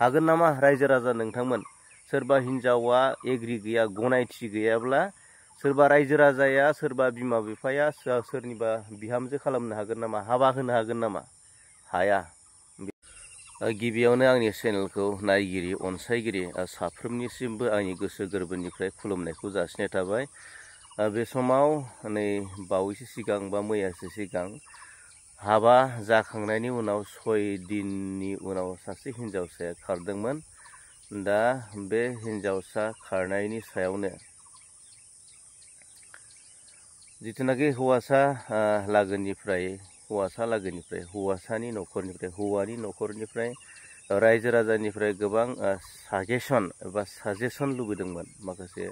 हागोन नामा रायजो राजा नोंथांमोन? सोरबा हिनजावा एग्रि गैया, गनायथि गैयाब्ला सोरबा रायजो राजाया, सोरबा बिमा बिफाया सोरनिबा बिहामजो खालामनो हागोन नामा? हाबा होनो हागोन नामा? हाया। गिबियावनो आंनि चेनेलखौ नायगिरि, अनसायगिरि साफ्रोमनिसिमबो आंनि गोसो गोरबोनिफ्राय खुलुमनायखौ जासिनाय थाबाय। बे समाव नै बावैसो सिगां बा मैयासो सिगां हाबा जाखांनायनि उनाव 6 दिननि उनाव सासे हिनजावसाया खारदोंमोन। दा बे हिनजावसा खारनायनि सायावनो जिथुनाखि हौवासानि न'खरनिफ्राय रायजो राजानिफ्राय गोबां साजेसन लुबैदोंमोन, माखासे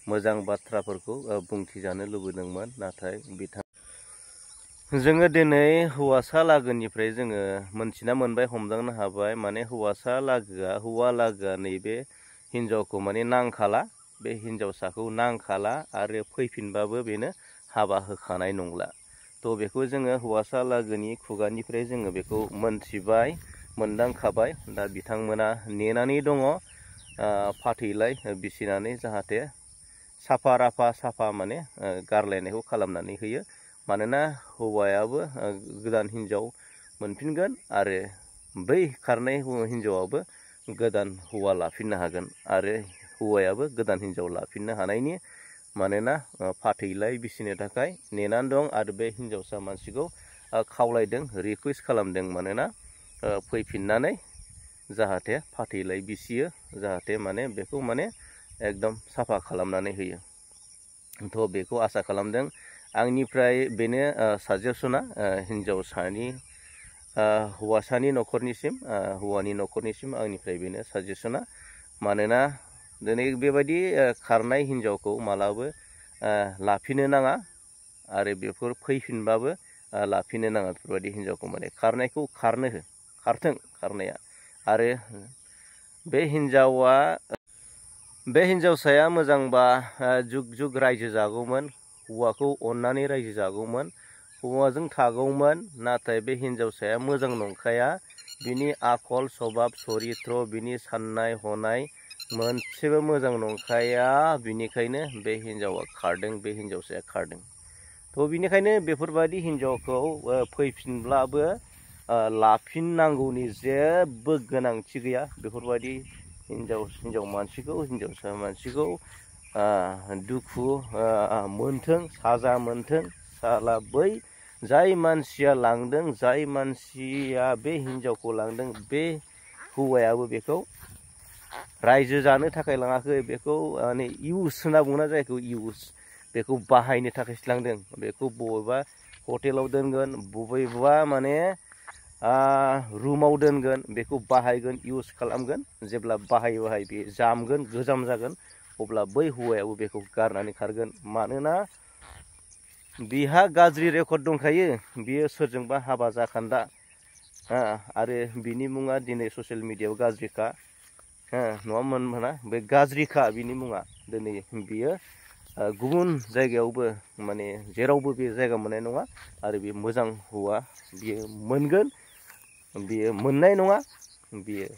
मोजां बाथ्राफोरखौ बुंथिजानो लुबैदोंमोन। नाथाय जोङो दिनै हौवासा लागोनिफ्राय जोङो मोनथिना मोनबाय, हमदांनो हाबाय, माने हौवा लागोआ नैबे हिनजावखौ माने नांखाला, बे हिनजावसाखौ नांखाला आरो फैफिनबाबो बेनो हाबा होखानाय नंला। थ' बेखौ जोङो हौवासा लागोनि खुगानिफ्राय जोङो बेखौ मोनथिबाय, मोनदांखाबाय। दा बिथांमोना नेनानै दङ फाथैलाय बिसिनानै जाहाथे साफा माने गारलायनायखौ खालामनानै होयो। मानोना हौवायाबो गोदान हिनजाव मोनफिनगोन आरो बै खारनाय हिनजावाबो गोदान हौवा लाफिननो हागोन आरो हौवायाबो गोदान हिनजाव लाफिननो हानायनि मानोना फाथैलाय बिसिनो थाखाय नेनानै दं आरो बे हिनजावसा मानसिखौ खावलायदों, रिकुवेस्ट खालामदों, मानोना फैफिननानै जाहाथे फाथैलाय बिसियो, जाहाथे माने बेखौ माने एकदम साफा खालामनानै होयो। थ' बेखौ आसा खालामदों। आंनिफ्राय बेनो साजेसना हिनजावसानि हौवानि न'खरनिसिम आंनिफ्राय बेनो साजेसना। मानोना दिनै बेबायदि खारनाय हिनजावखौ मालाबो लाफिननो नाङा आरो बेफोर फैफिनबाबो लाफिननो नाङा। बेफोरबायदि हिनजावखौ माने खारनायखौ खारथों खारनाया। आरो बे हिनजावसाया मोजांबा जुग जुग रायजो जागौमोन, हौवाखौ अननानै रायजो जागौमोन, हौवाजों थागौमोन। नाथाय बे हिनजावसाया मोजां नंखाया, बिनि आखल सभाब चरित्र, बिनि साननाय हनाय मोनसेबो मोजां नंखाया। बिनिखायनो बे हिनजावसाया खारदों। थ' बिनिखायनो बेफोरबायदि हिनजावखौ फैफिनब्लाबो लाफिननांगौनि जेबो गोनांथि गैया। बेफोरबायदि हिनजावसा मानसिखौ दुखु मोनथों, साजा मोनथों। साला बै जाय मानसिया लांदों, जाय मानसिया बे हिनजावखौ लांदों, बे हौवायाबो बेखौ रायजो जानो थाखाय लाङाखै, बेखौ माने इउस होनना बुङोना जायखौ इउस, बेखौ बाहायनो थाखायसो लांदों। बेखौ बबेबा हटेलाव दोनगोन, बबेबा माने रुमाव दोनगोन, बेखौ बाहायगोन, इउस खालामगोन। जेब्ला बाहाय बे जामगोन, गोजाम जागोन, अब्ला बै हौवायाबो बेखौ गारनानै खारगोन। मानोना बिहा गाज्रि रेकर्ड दंखायो, बियो सोरजोंबा हाबा जाखान्दा आरो बिनि मुङा दिनै ससियेल मिडियायाव गाज्रिखा, नङा बे गाज्रिखा बिनि मुङा। दिनै बियो गुबुन जायगायावबो माने जेरावबो बे जायगा मोननाय नङा आरो बे मोजां हौवा बियो मोनगोन, बियो मोननाय नङा, बियो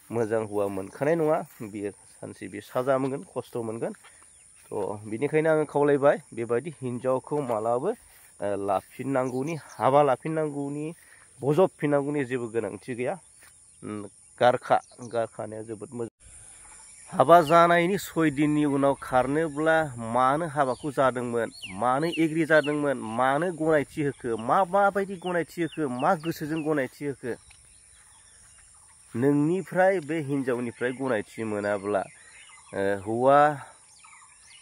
मोजां हौवा मोनखानाय नङा। बियो सानसे बे साजा मोनगोन, खस्थ' मोनगोन। थ' बिनिखायनो आङो खावलायबाय, बेबायदि हिनजावखौ मालाबो हाबा लाफिननांगौनि, बजबफिननांगौनि जेबो गोनांथि गैया। गारखानाया जोबोद मोजां। हाबा जानायनि 6 दिननि उनाव खारनोब्ला मानो हाबाखौ जादोंमोन, मानो एग्रि जादोंमोन, मानो गनायथि होखो, माबायदि गनायथि होखो, मा गोसोजों गनायथि होखो? नोंनिफ्राय बे हिनजावनिफ्राय गनायथि मोनाब्ला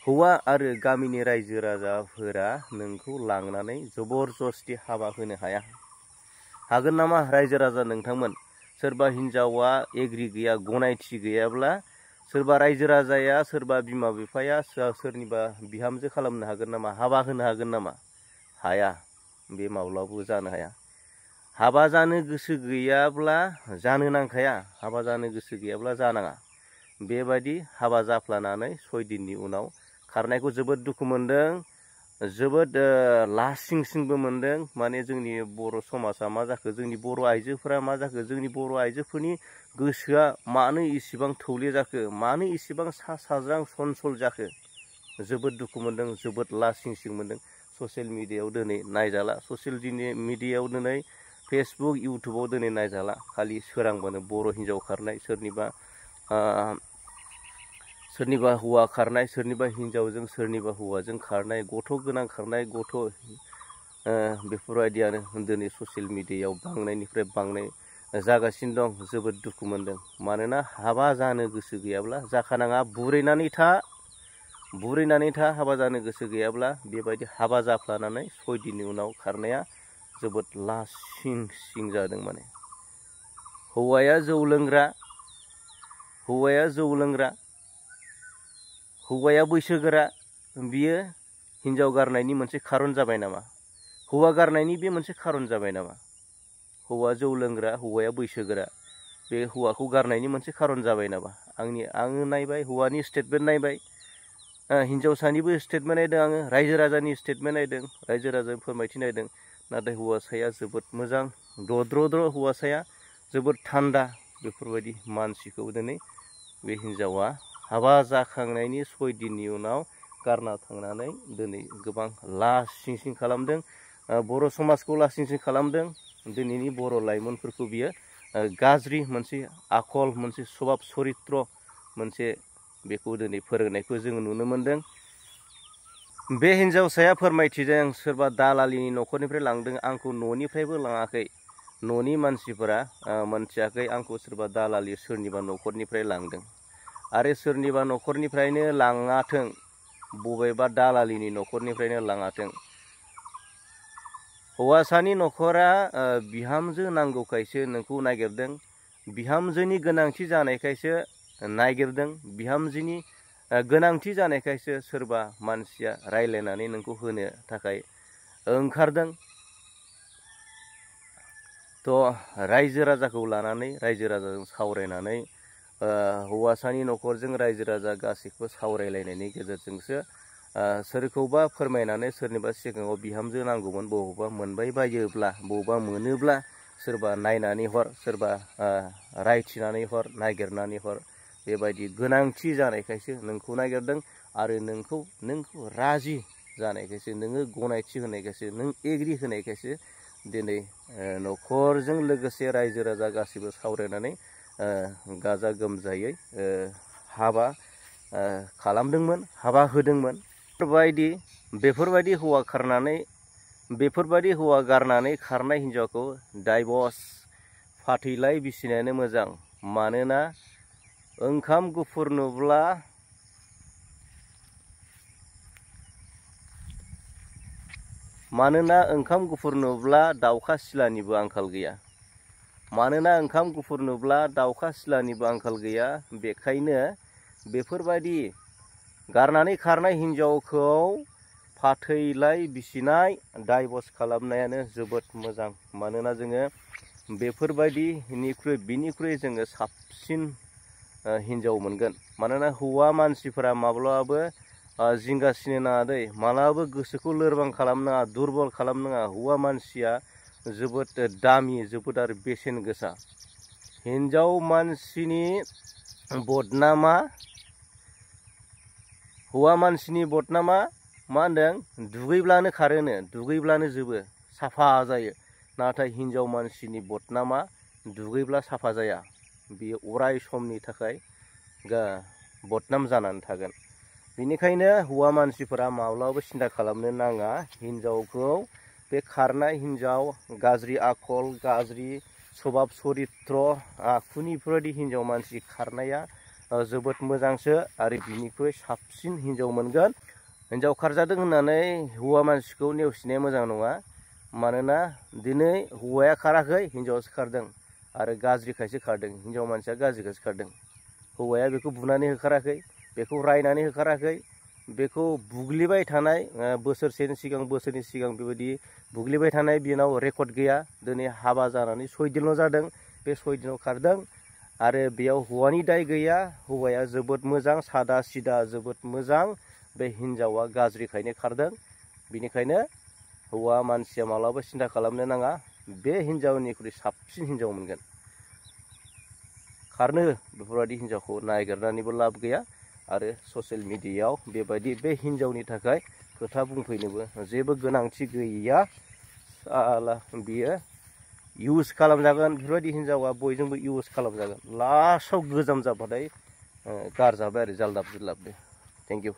हौवा आरो गामिनि रायजो राजाफोरा नोंखौ लांनानै जबरदस्ति हाबा होनो हाया। हागोन नामा रायजो राजा नोंथांमोन? सोरबा हिनजावा एग्रि गैया, गनायथि गैयाब्ला सोरबा रायजो राजाया, सोरबा बिमा बिफाया सोरनिबा बिहामजो खालामनो हागोन नामा? हाबा होनो हागोन नामा? हाया। बे माब्लाबाबो जानो हाया। हाबा जानो गोसो गैयाब्ला जानो नांखाया, हाबा जानो गोसो गैयाब्ला जानाङा। बेबायदि हाबा जाफ्लानानै 6 दिननि उनाव खारनायखौ जोबोद दुखु मोनदों जोबोद लासिं सिंबो मोनदों। माने जोंनि बर' समाजा मा जाखो, जोंनि बर' आइजोफोरा मा जाखो, जोंनि बर' आइजोफोरनि गोसोआ मानो इसेबां थौले जाखो, मानो इसेबां सा साज्रां सनसल जाखो, जोबोद दुखु मोनदों, जोबोद लासिं सिं मोनदों। ससियेल मिडियायाव दिनै नायजाला, ससियेल मिडियायाव दिनै फेसबुक इउटुबाव दिनै नायजाला। खालि सोरांबानो बर' हिन्जाव खारनाय, सोरनिबा हौवा खारनाय, सोरनिबा हिन्जावजों सोरनिबा हौवाजों खारनाय, गथ' गोनां खारनाय, बेफोरबायदियानो दिनै ससियेल मिडियायाव बांनायनिफ्राय बांनाय जागासिनो दं। जोबोद दुखु मोनदों। मानोना हाबा जानो गोसो गैयाब्ला जाखानाङा, बुरैनानै था हाबा जानो गोसो गैयाब्ला बेबायदि हाबा जाफ्लानानै 6 दिननि उनाव खारनाया जोबोद लासिं सिं जादों। माने हौवाया जौ लोंग्रा, हौवाया बैसोगोरा, बियो हिन्जाव गारनायनि मोनसे खारन जाबाय नामा? हौवा गारनायनि बे मोनसे खारन जाबाय नामा? हौवा जौ लोंग्रा, हौवाया बैसोगोरा, बे हौवाखौ गारनायनि मोनसे खारन जाबाय नामा? आङो नायबाय, हौवानि स्टेटमेन्ट नायबाय, हिन्जावसानिबो स्टेटमेन्ट नायदों आङो, रायजो राजानि स्टेटमेन्ट नायदों, रायजो राजानि फोरमायथि नायदों। नाथाय हौवासाया जोबोद मोजां, दद्र हौवासाया जोबोद थान्दा। बेफोरबायदि मानसिखौ दिनै बे हिन्जावा हाबा जाखांनायनि 6 दिननि उनाव गारना थांनानै दिनै गोबां लासिं सिं खालामदों, बर' समाजखौ लासिं सिं खालामदों। दिनैनि बर' लाइमोनफोरखौ बियो गाज्रि मोनसे आखल, मोनसे सभाब सरित्र मोनसे बेखौ दिनै फोरोंनायखौ जोङो नुनो मोनदों। बे हिन्जावसाया फोरमायथिदों, सोरबा दालालिनि न'खरनिफ्राय लांदों, आंखौ न'निफ्रायबो लाङाखै, न'नि मानसिफोरा मोनथियाखै आंखौ सोरबा दालालि सोरनिबा न'खरनिफ्राय लांदों। आरो सोरनिबा न'खरनिफ्रायनो लाङाथों, बबेबा दालालिनि न'खरनिफ्रायनो लाङाथों, हौवासानि न'खरा बिहामजो नांगौखायसो नोंखौ नागिरदों, बिहामजोनि गोनांथि जानायखायसो नागिरदों, बिहामजोनि गोनांथि जानायखायसो सोरबा मानसिया रायलायनानै नोंखौ होनो थाखाय ओंखारदों। रायजो राजाखौ लानानै, रायजो राजाजों सावरायनानै, हौवासानि न'खरजों रायजो राजा गासैखौबो सावरायलायनायनि गेजेरजोंसो सोरखौबा फोरमायनानै सोरनिबा सिगाङाव बिहामजो नांगौमोन, बबावबा मोनबाय बायोब्ला, बबावबा मोनोब्ला सोरबा नायनानै हर, सोरबा रायथिनानै हर, नागिरनानै हर, बेबायदि गोनांथि जानायखायसो नोंखौ नागिरदों। आरो नोंखौ राजि जानायखायसो, नोङो गनायथि होनायखायसो, नों एग्रि होनायखायसो दिनै न'खरजों लोगोसे रायजो राजा गासैबो सावरायनानै गाजा गोमजायै हाबा खालामदोंमोन, हाबा होदोंमोन। बेफोरबायदि हौवा गारनानै खारनाय हिन्जावखौ डाइभर्स, फाथैलाइ बिसिनायानो मोजां। मानोना ओंखाम गुफुर नुब्ला दाउखा सिलानिबो आंखाल गैया। बेखायनो बेफोरबायदि गारनानै खारनाय हिन्जावखौ फाथैलाइ बिसिनाय, डाइभर्स खालामनायानो जोबोद मोजां। मानोना जोङो बिनिख्रुइ जोङो साबसिन हिन्जाव मोनगोन। मानोना हौवा मानसिफोरा माब्लाबाबो जिंगासिनो नाङा दै, मालाबाबो गोसोखौ लोरबां खालामनाङा, दुरबल खालामनाङा। हौवा मानसिया जोबोद दामि, जोबोद आरो बेसेन गोसा। हिन्जाव मानसिनि बदनामा, हौवा मानसिनि बदनामा मा होनदों, दुगैब्लानो खारोनो, दुगैब्लानो जोबो, साफा जायो। नाथाय हिन्जाव मानसिनि बदनामा दुगैब्ला साफा जाया, बियो अराय समनि थाखाय बदनाम जानानै थागोन। बेनिखायनो हौवा मानसिफोरा माब्लाबाबो सिन्था खालामनो नाङा, हिन्जावखौ बे खारनाय हिन्जाव, गाज्रि आखल, गाज्रि सभाब सरित्र आखुनि बेफोरबायदि हिन्जाव मानसि खारनाया जोबोद मोजांसो। आरो बिनिख्रुइ साबसिन हिन्जाव मोनगोन। हिन्जाव खारजादों होननानै हौवा मानसिखौ नेवसिनाया मोजां नङा। मानोना दिनै हौवाया खाराखै, हिन्जावासो खारदों, आरो गाज्रिखायसो खारदों, हिन्जाव मानसिया गाज्रिखायसो खारदों। हौवाया बेखौ बुनानै होखाराखै, बेखौ रायनानै होखाराखै, बेखौ बुग्लिबाय थानाय, बोसोरसेनि सिगां, बोसोरनि सिगां बेबायदि बुग्लिबाय थानाय बेनाव रेकर्ड गैया। दिनै हाबा जानानै 6 दिनल' जादों, बे 6 दिनाव खारदों। आरो बेयाव हौवानि दाय गैया, हौवाया जोबोद मोजां, सादा सिदा जोबोद मोजां। बे हिन्जावा गाज्रिखायनो खारदों। बेनिखायनो हौवा मानसिया मालाबा सिन्था खालामनो नाङा बे हिनजावनिख्रुइ साबसिन हिनजाव मोनगोन। खारनो बेफोरबायदि हिनजावखौ नागिरनानैबो लाब गैया आरो ससियेल मिडियायाव बेबायदि बे हिनजावनि थाखाय खोथा बुंफैनोबो जेबो गोनांथि गैया। साला बियो इउज खालामजागोन, बेफोरबायदि हिनजावा बयजोंबो इउज खालामजागोन, लास्टआव गोजाम जाबाथाय गारजाबाय आरो जाल्दाब जुल्लाबनो। Thank you.